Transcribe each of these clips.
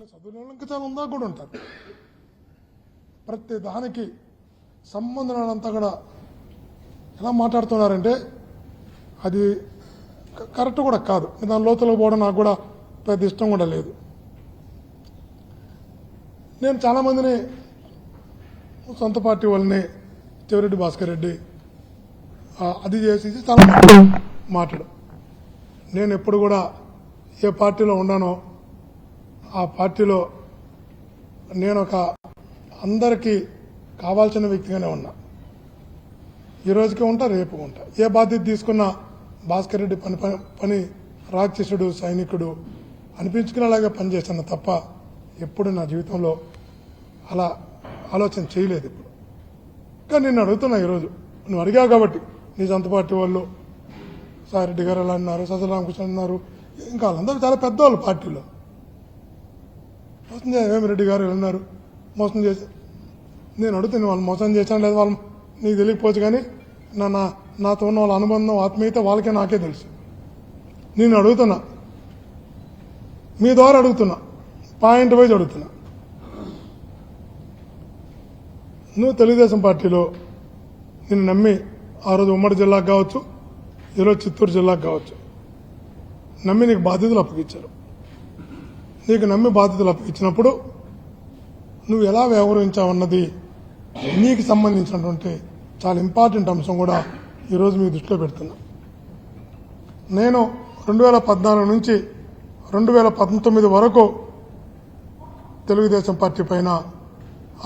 పార్టీలో చదువులు ఇంకా చాలా ఉందా కూడా ఉంటారు. ప్రతి దానికి సంబంధం కూడా ఎలా మాట్లాడుతున్నారంటే అది కరెక్ట్ కూడా కాదు. దాని లోతులకు పోవడం నాకు కూడా పెద్ద ఇష్టం కూడా లేదు. నేను చాలామందిని సొంత పార్టీ వాళ్ళని చెవిరెడ్డి భాస్కర్ రెడ్డి అది చేసి చాలా మాట్లాడు. నేను ఎప్పుడు కూడా ఏ పార్టీలో ఉన్నానో ఆ పార్టీలో నేను ఒక అందరికీ కావాల్సిన వ్యక్తిగానే ఉన్నా. ఈ రోజుకి ఉంటా, రేపు ఉంటా. ఏ బాధ్యత తీసుకున్నా భాస్కర్ రెడ్డి పని రాక్షసుడు సైనికుడు అనిపించుకునేలాగా పనిచేస్తున్నా తప్ప ఎప్పుడు నా జీవితంలో అలా ఆలోచన చేయలేదు. ఇప్పుడు కానీ నేను అడుగుతున్నా, ఈరోజు నువ్వు అడిగావు కాబట్టి నీ సొంత పార్టీ వాళ్ళు సాయిరెడ్డి గారు ఎలా అన్నారు, సజ్జల రామకృష్ణ అన్నారు, ఇంకా వాళ్ళందరూ చాలా పెద్దవాళ్ళు పార్టీలో. మోసం వేమిరెడ్డి గారు వెళ్ళినారు, మోసం చేసి నేను అడుగుతాను వాళ్ళు మోసం చేశాను లేదు వాళ్ళు నీకు తెలియకపోవచ్చు, కానీ నాతో ఉన్న వాళ్ళ అనుబంధం ఆత్మీయత వాళ్ళకే నాకే తెలుసు. నేను అడుగుతున్నా, మీ ద్వారా అడుగుతున్నా, పాయింట్ వైజ్ అడుగుతున్నా. నువ్వు తెలుగుదేశం పార్టీలో నిన్ను నమ్మి ఆ రోజు ఉమ్మడి జిల్లాకు కావచ్చు, ఈరోజు చిత్తూరు జిల్లాకు కావచ్చు, నమ్మి నీకు బాధ్యతలు అప్పగించారు. నీకు నమ్మి బాధ్యతలు అప్పగించినప్పుడు నువ్వు ఎలా వ్యవహరించావన్నది నీకు సంబంధించినటువంటి చాలా ఇంపార్టెంట్ అంశం కూడా ఈరోజు మీ దృష్టిలో పెడుతున్నా. నేను 2014 నుంచి 2019 వరకు తెలుగుదేశం పార్టీ పైన,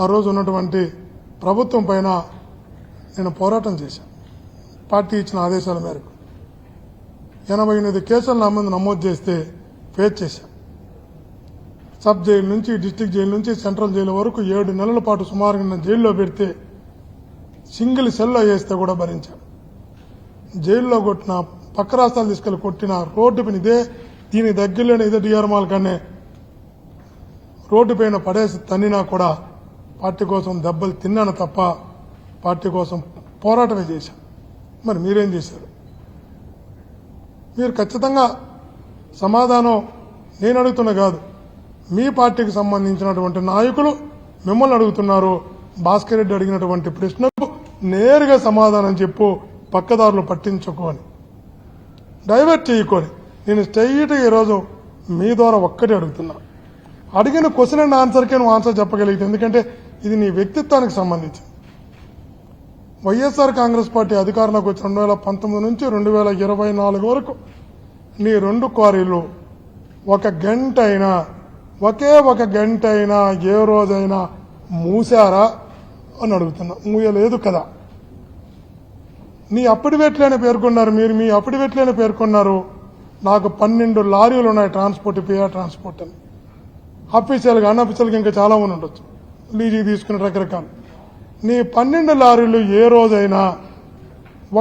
ఆ రోజు ఉన్నటువంటి ప్రభుత్వం పైన నేను పోరాటం చేశాను. పార్టీ ఇచ్చిన ఆదేశాల మేరకు 88 కేసులు నా మీద నమోదు చేస్తే ఫేస్ చేశాను. సబ్ జైలు నుంచి, డిస్టిక్ జైలు నుంచి సెంట్రల్ జైలు వరకు 7 నెలల పాటు సుమారుగా నన్ను జైల్లో పెడితే సింగిల్ సెల్లో వేస్తే కూడా భరించాను. జైల్లో కొట్టిన, పక్క రాష్ట్రాలు తీసుకెళ్లి కొట్టిన, రోడ్డు పైన దీని దగ్గరలోనే ఇదే డిఆర్ మాల్ కానీ రోడ్డు పైన పడేసి తన్నినా కూడా పార్టీ కోసం దెబ్బలు తిన్నాను తప్ప పార్టీ కోసం పోరాటమే చేశాను. మరి మీరేం చేశారు? మీరు ఖచ్చితంగా సమాధానం నేను అడుగుతున్నా కాదు, మీ పార్టీకి సంబంధించినటువంటి నాయకులు మిమ్మల్ని అడుగుతున్నారు. భాస్కర్ రెడ్డి అడిగినటువంటి ప్రశ్నకు నేరుగా సమాధానం చెప్పు, పక్కదారులు పట్టించుకోని, డైవర్ట్ చేయకొని. నేను స్ట్రైట్గా ఈరోజు మీ ద్వారా ఒక్కటే అడుగుతున్నా. అడిగిన క్వశ్చన్ అండ్ ఆన్సర్కే నువ్వు ఆన్సర్ చెప్పగలిగితే, ఎందుకంటే ఇది నీ వ్యక్తిత్వానికి సంబంధించింది. వైఎస్ఆర్ కాంగ్రెస్ పార్టీ అధికారంలోకి వచ్చి 2019 నుంచి 2024 వరకు నీ 2 క్వారీలు ఒక గంట అయినా, ఒకే ఒక గంట అయినా ఏ రోజైనా మూసారా అని అడుగుతున్నా. మూయలేదు కదా. నీ అఫిడవిట్లోనే పేర్కొన్నారు, మీరు మీ అఫిడవిట్లోనే పేర్కొన్నారు నాకు 12 లారీలు ఉన్నాయి ట్రాన్స్పోర్ట్, పిఆర్ ట్రాన్స్పోర్ట్ అని. అఫీషియల్గా అన్అఫీషియల్గా ఇంకా చాలా మంది ఉండొచ్చు, లీజుకి తీసుకునే రకరకాలు. నీ 12 లారీలు ఏ రోజైనా,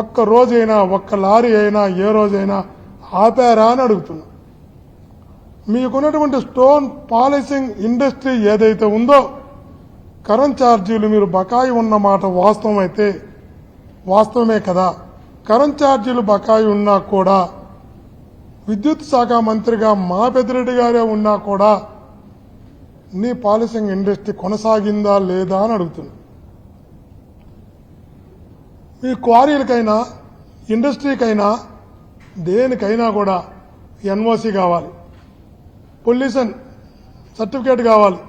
ఒక్క రోజైనా, ఒక్క లారీ అయినా ఏ రోజైనా ఆపారా అని అడుగుతున్నా. మీకున్నటువంటి స్టోన్ పాలిషింగ్ ఇండస్ట్రీ ఏదైతే ఉందో, కరెంట్ ఛార్జీలు మీరు బకాయి ఉన్నమాట వాస్తవమైతే, వాస్తవమే కదా, కరెంట్ ఛార్జీలు బకాయి ఉన్నా కూడా విద్యుత్ శాఖ మంత్రిగా మా పెద్దిరెడ్డి గారే ఉన్నా కూడా నీ పాలిషింగ్ ఇండస్ట్రీ కొనసాగిందా లేదా అని అడుగుతున్నా. మీ క్వారీలకైనా, ఇండస్ట్రీకైనా, దేనికైనా కూడా ఎన్ఓసి కావాలి, పొల్యూషన్ సర్టిఫికేట్ కావాలి,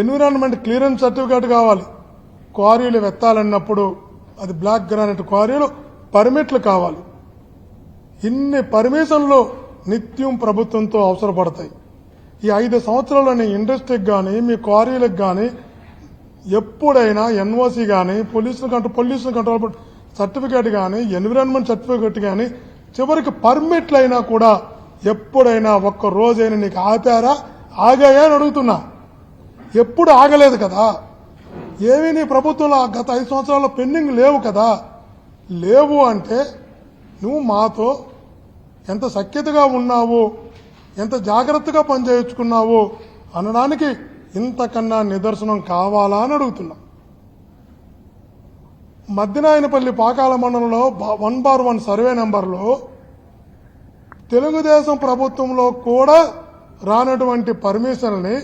ఎన్విరాన్మెంట్ క్లియరెన్స్ సర్టిఫికేట్ కావాలి. క్వారీలు వెత్తాలన్నప్పుడు అది బ్లాక్ గ్రానైట్ క్వారీలు పర్మిట్లు కావాలి. ఇన్ని పర్మిషన్లు నిత్యం ప్రభుత్వంతో అవసరపడతాయి. ఈ 5 సంవత్సరాల్లోని ఇండస్ట్రీకి కానీ, మీ క్వారీలకు కానీ ఎప్పుడైనా ఎన్ఓసి కానీ, పొల్యూషన్ కంట్రోల్ సర్టిఫికేట్ కానీ, ఎన్విరాన్మెంట్ సర్టిఫికేట్ కానీ, చివరికి పర్మిట్లు అయినా కూడా ఎప్పుడైనా ఒక్క రోజైనా నీకు ఆపారా, ఆగాయా అని అడుగుతున్నా. ఎప్పుడు ఆగలేదు కదా. ఏమీ నీ ప్రభుత్వంలో గత 5 సంవత్సరాల్లో పెండింగ్ లేవు కదా. లేవు అంటే నువ్వు మాతో ఎంత సఖ్యతగా ఉన్నావు, ఎంత జాగ్రత్తగా పనిచేయించుకున్నావు అనడానికి ఇంతకన్నా నిదర్శనం కావాలా అని అడుగుతున్నా. మద్దినాయనపల్లి పాకాల మండలంలో 1/1 సర్వే నెంబర్లో తెలుగుదేశం ప్రభుత్వంలో కూడా రానటువంటి పర్మిషన్ని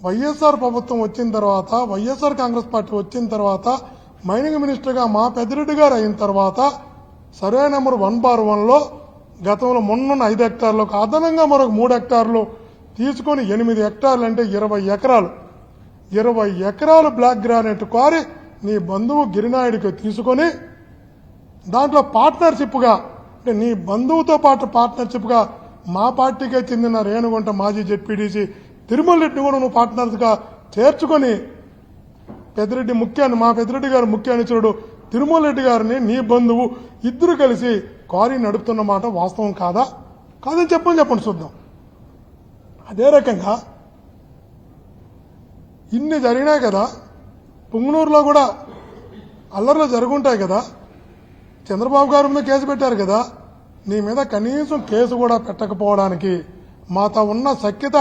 వైఎస్ఆర్ ప్రభుత్వం వచ్చిన తర్వాత, వైఎస్ఆర్ కాంగ్రెస్ పార్టీ వచ్చిన తర్వాత, మైనింగ్ మినిస్టర్గా మా పెద్దిరెడ్డి గారు అయిన తర్వాత సర్వే నెంబర్ 1/1లో గతంలో మొన్న 5 హెక్టార్లకు అదనంగా మరొక 3 హెక్టార్లు తీసుకొని 8 హెక్టార్లు అంటే 20 ఎకరాలు 20 ఎకరాలు బ్లాక్ గ్రానైట్ క్వారీ నీ బంధువు గిరినాయుడికి తీసుకొని దాంట్లో పార్ట్నర్షిప్గా, అంటే నీ బంధువుతో పాటు పార్ట్నర్షిప్గా మా పార్టీకే చెందిన రేణుగుంట మాజీ జెడ్పీటీసీ తిరుమల రెడ్డిని కూడా నువ్వు పార్ట్నర్స్గా చేర్చుకొని మా పెద్దిరెడ్డి గారు ముఖ్య అనుచరుడు తిరుమల రెడ్డి గారిని నీ బంధువు ఇద్దరు కలిసి క్వారీ నడుపుతున్న మాట వాస్తవం కాదా? కాదని చెప్పండి చూద్దాం. అదే రకంగా ఇన్ని జరిగినాయి కదా, పుంగనూరులో కూడా అల్లర్లు జరుగుంటాయి కదా, చంద్రబాబు గారి మీద కేసు పెట్టారు కదా, నీ మీద కనీసం కేసు కూడా పెట్టకపోవడానికి మాతో ఉన్న సఖ్యత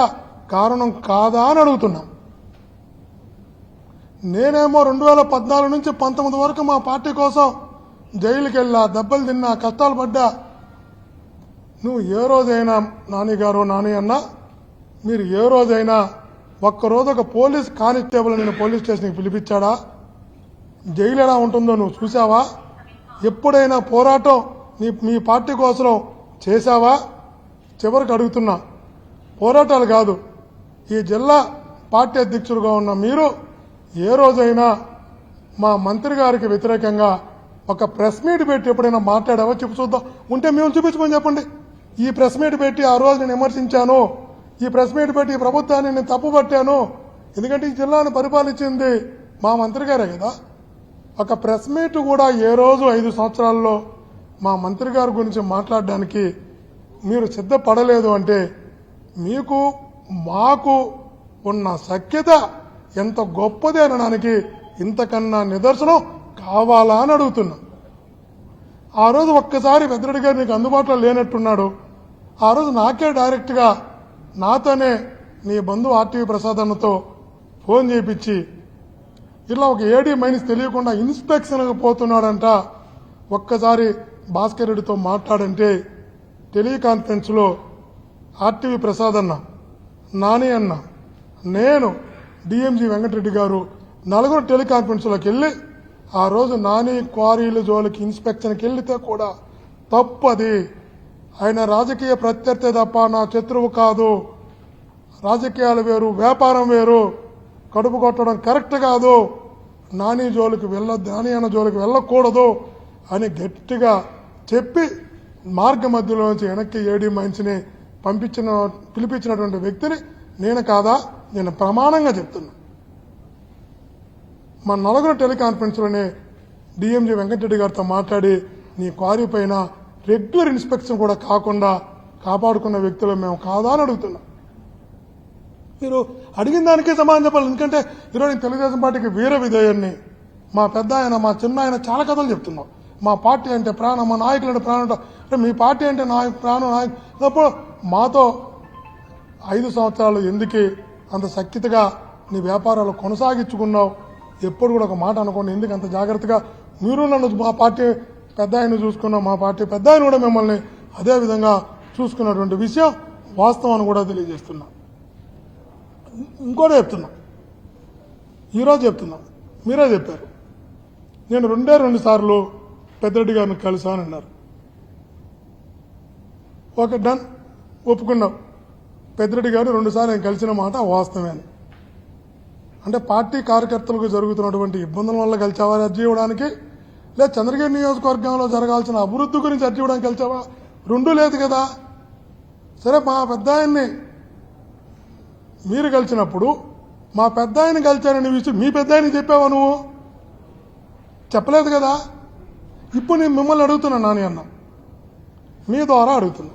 కారణం కాదా అని అడుగుతున్నాం. నేనేమో 2014 నుంచి 19 వరకు మా పార్టీ కోసం జైలుకి వెళ్ళా, దెబ్బలు తిన్నా, కష్టాలు పడ్డా. నువ్వు ఏ రోజైనా నాని గారు, నాని అన్న, మీరు ఏ రోజైనా ఒక్కరోజు ఒక పోలీస్ కానిస్టేబుల్ నేను పోలీస్ స్టేషన్కి పిలిపించాడా? జైలు ఎలా ఉంటుందో నువ్వు చూసావా? ఎప్పుడైనా పోరాటం మీ పార్టీ కోసం చేశావా? చివరికి అడుగుతున్నా, పోరాటాలు కాదు, ఈ జిల్లా పార్టీ అధ్యక్షుడిగా ఉన్న మీరు ఏ రోజైనా మా మంత్రి గారికి వ్యతిరేకంగా ఒక ప్రెస్ మీట్ పెట్టి ఎప్పుడైనా మాట్లాడావా? చెప్పు చూద్దాం. ఉంటే మేము చూపించుకొని చెప్పండి. ఈ ప్రెస్ మీట్ పెట్టి ఆ రోజు నేను విమర్శించాను, ఈ ప్రెస్ మీట్ పెట్టి ఈ ప్రభుత్వాన్ని నేను తప్పుపట్టాను, ఎందుకంటే ఈ జిల్లాను పరిపాలించింది మా మంత్రి గారే కదా. ఒక ప్రెస్ మీట్ కూడా ఏ రోజు 5 సంవత్సరాల్లో మా మంత్రి గారి గురించి మాట్లాడడానికి మీరు సిద్ధపడలేదు అంటే మీకు మాకు ఉన్న సఖ్యత ఎంత గొప్పది అనడానికి ఇంతకన్నా నిదర్శనం కావాలా అని అడుగుతున్నా. ఆ రోజు ఒక్కసారి పెద్దిరెడ్డి గారు నీకు అందుబాటులో లేనట్టున్నాడు. ఆ రోజు నాకే డైరెక్ట్గా నాతోనే నీ బంధువు ఆర్టీవీ ప్రసాద్ అన్నతో ఫోన్ చేయించి ఇలా ఒక ఏడీ మైన్స్ తెలియకుండా ఇన్స్పెక్షన్కి పోతున్నాడంట, ఒక్కసారి భాస్కర్ రెడ్డితో మాట్లాడంటే టెలికాన్ఫరెన్స్లో ఆర్టీవీ ప్రసాద్ అన్న, నాని అన్న, నేను, డిఎంజీ వెంకటరెడ్డి గారు నలుగురు టెలికాన్ఫరెన్స్లోకి వెళ్ళి ఆ రోజు నాని క్వారీల జోలికి ఇన్స్పెక్షన్కి వెళ్లితే కూడా తప్పది, ఆయన రాజకీయ ప్రత్యర్థి తప్ప నా శత్రువు కాదు, రాజకీయాలు వేరు వ్యాపారం వేరు, కడుపు కొట్టడం కరెక్ట్ కాదు, నాని అన్న జోలికి వెళ్ళకూడదు అని గట్టిగా చెప్పి మార్గ మధ్యలోంచి వెనక్కి ఏడీ మైన్స్ని పిలిపించినటువంటి వ్యక్తిని నేను కాదా? నేను ప్రమాణంగా చెప్తున్నా. మా నలుగురు టెలికాన్ఫరెన్స్లోనే డిఎంజీ వెంకటరెడ్డి గారితో మాట్లాడి నీ క్వారీ పైన రెగ్యులర్ ఇన్స్పెక్షన్ కూడా కాకుండా కాపాడుకున్న వ్యక్తులు మేము కాదా అని అడుగుతున్నాం. మీరు అడిగిన దానికే సమాధానం చెప్పాలి. ఎందుకంటే ఈరోజు నేను తెలుగుదేశం పార్టీకి వీర విధేయుణ్ణి, మా పెద్ద ఆయన, మా చిన్న ఆయన చాలా కథలు చెప్తున్నాం. మా పార్టీ అంటే ప్రాణం, మా నాయకులు అంటే ప్రాణం. అంటే మీ పార్టీ అంటే ప్రాణం నాయకుడు మాతో 5 సంవత్సరాలు ఎందుకు అంత సఖ్యతగా నీ వ్యాపారాలు కొనసాగించుకున్నావు? ఎప్పుడు కూడా ఒక మాట అనుకోండి. ఎందుకు అంత జాగ్రత్తగా మీరు నన్ను మా పార్టీ పెద్ద ఆయన చూసుకున్నాం, మా పార్టీ పెద్ద ఆయన కూడా మిమ్మల్ని అదే విధంగా చూసుకున్నటువంటి విషయం వాస్తవం కూడా తెలియజేస్తున్నా. ఇంకోటి చెప్తున్నా, ఈరోజు చెప్తున్నా, మీరే చెప్పారు నేను 2 సార్లు పెద్దిరెడ్డి గారిని కలిశానన్నారు. ఓకే, డన్, ఒప్పుకున్నాం. పెద్దిరెడ్డి గారు 2 సార్లు నేను కలిసిన మాట వాస్తవమే అని. అంటే పార్టీ కార్యకర్తలకు జరుగుతున్నటువంటి ఇబ్బందుల వల్ల కలిసావా అర్జీ ఇవ్వడానికి, లేదా చంద్రగిరి నియోజకవర్గంలో జరగాల్సిన అభివృద్ధి గురించి అర్జీ ఇవ్వడానికి కలిసావా? 2 లేదు కదా. సరే, మా పెద్ద ఆయన్ని మీరు కలిసినప్పుడు మా పెద్ద ఆయన కలిశారనే విషయం మీ పెద్ద ఆయన చెప్పావా? నువ్వు చెప్పలేదు కదా. ఇప్పుడు నేను మిమ్మల్ని అడుగుతున్నా, నాని అన్న, మీ ద్వారా అడుగుతున్నా,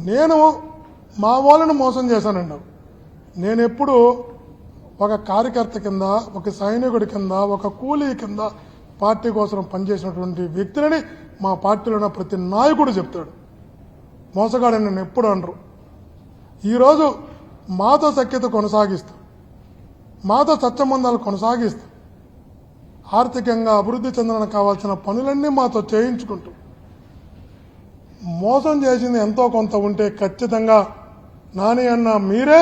నేను మా వాళ్ళని మోసం చేశానన్నావు. నేను ఎప్పుడు ఒక కార్యకర్త కింద, ఒక సైనికుడి కింద, ఒక కూలీ కింద పార్టీ కోసం పనిచేసినటువంటి వ్యక్తులని మా పార్టీలో ఉన్న ప్రతి నాయకుడు చెప్తాడు. మోసగాడని నన్ను ఎప్పుడు అనరు. ఈరోజు మాతో సఖ్యత కొనసాగిస్తూ, మాతో సత్సంబంధాలు కొనసాగిస్తూ, ఆర్థికంగా అభివృద్ధి చెందడానికి కావాల్సిన పనులన్నీ మాతో చేయించుకుంటూ, మోసం చేసింది ఎంతో కొంత ఉంటే ఖచ్చితంగా నాని అన్న మీరే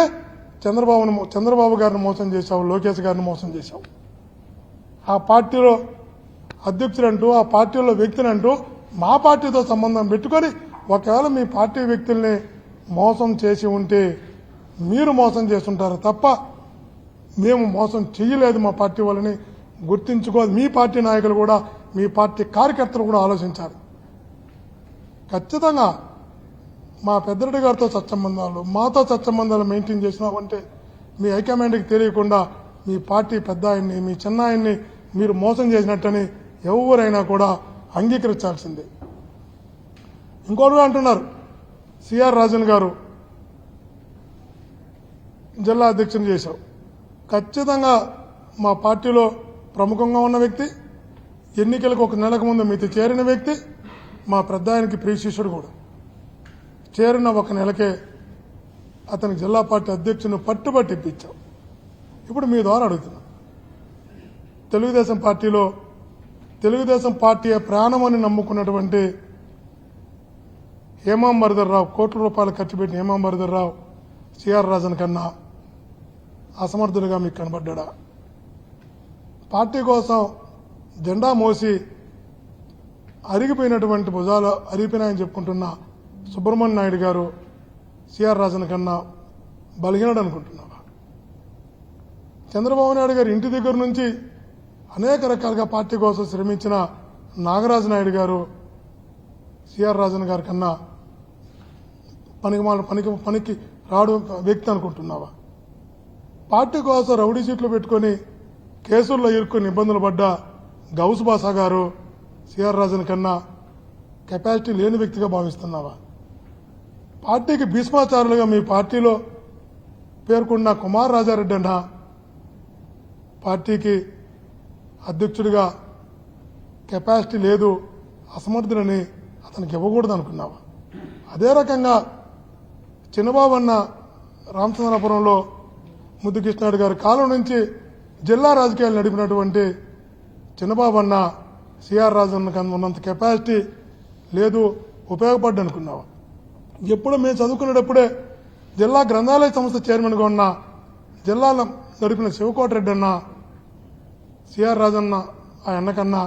చంద్రబాబు గారిని మోసం చేశావు, లోకేష్ గారిని మోసం చేశావు. ఆ పార్టీలో అధ్యక్షుడంటూ ఆ పార్టీలో వ్యక్తినంటూ మా పార్టీతో సంబంధం పెట్టుకొని ఒకవేళ మీ పార్టీ వ్యక్తుల్ని మోసం చేసి ఉంటే మీరు మోసం చేస్తుంటారు తప్ప మేము మోసం చేయలేదు మా పార్టీ వాళ్ళని గుర్తించుకోవాలి. మీ పార్టీ నాయకులు కూడా మీ పార్టీ కార్యకర్తలు కూడా ఆలోచించారు. ఖచ్చితంగా మా పెద్దరెడ్డి గారితో సత్సంబంధాలు మాతో సత్సంబంధాలు మెయింటైన్ చేసినామంటే మీ హైకమాండ్కి తెలియకుండా మీ పార్టీ పెద్ద ఆయన్ని మీ చిన్న ఆయన్ని మీరు మోసం చేసినట్టని ఎవరైనా కూడా అంగీకరించాల్సిందే. ఇంకోటి అంటున్నారు సిఆర్ రాజన్ గారు జిల్లా అధ్యక్షుని చేశావు. ఖచ్చితంగా మా పార్టీలో ప్రముఖంగా ఉన్న వ్యక్తి, ఎన్నికలకు ఒక నెలకు ముందు మీతో చేరిన వ్యక్తి, మా పెద్ద ఆయనకి ప్రియ శిష్యుడు కూడా. చేరిన ఒక నెలకే అతనికి జిల్లా పార్టీ అధ్యక్షుని పట్టుబట్టి ఇప్పించాం. ఇప్పుడు మీ ద్వారా అడుగుతున్నా, తెలుగుదేశం పార్టీలో తెలుగుదేశం పార్టీ ప్రాణమని నమ్ముకున్నటువంటి హేమాంబరధర్రావు, కోట్ల రూపాయలు ఖర్చు పెట్టిన హేమాంబరధర్రావు సిఆర్ రాజన్ కన్నా అసమర్థుడిగా మీకు కనబడ్డా? పార్టీ కోసం జెండా మోసి అరిగిపోయినటువంటి భుజాలు అరిగిపోయినాయని చెప్పుకుంటున్న సుబ్రహ్మణ్య నాయుడు గారు సిఆర్ రాజన్ కన్నా బలహీనుడు అనుకుంటున్నావా? చంద్రబాబు నాయుడు గారు ఇంటి దగ్గర నుంచి అనేక రకాలుగా పార్టీ కోసం శ్రమించిన నాగరాజు నాయుడు గారు సిఆర్ రాజన్ గారి కన్నా పనికి రాడు వ్యక్తి అనుకుంటున్నావా? పార్టీ కోసం రౌడీ సీట్లు పెట్టుకుని కేసుల్లో ఇరుక్కుని ఇబ్బందులు పడ్డ గౌస్ బాసా గారు సిఆర్ రాజన్ కన్నా కెపాసిటీ లేని వ్యక్తిగా భావిస్తున్నావా? పార్టీకి భీష్మాచారులుగా మీ పార్టీలో పేర్కొన్న కుమార్ రాజారెడ్డి అన్న పార్టీకి అధ్యక్షుడిగా కెపాసిటీ లేదు, అసమర్థులని అతనికి ఇవ్వకూడదు అనుకున్నావా? అదే రకంగా చిన్నబాబు అన్న రామచంద్రపురంలో ముద్దుకృష్ణారెడ్డి గారి కాలం నుంచి జిల్లా రాజకీయాలు నడిపినటువంటి చిన్నబాబు అన్న సిఆర్ రాజన్ ఉన్నంత కెపాసిటీ లేదు, ఉపయోగపడ్డా అనుకున్నావా? ఎప్పుడు మేము చదువుకునేటప్పుడే జిల్లా గ్రంథాలయ సంస్థ చైర్మన్గా ఉన్న జిల్లాలో నడిపిన శివకోటరెడ్డి అన్న సిఆర్ రాజన్న ఆ అన్నకన్నా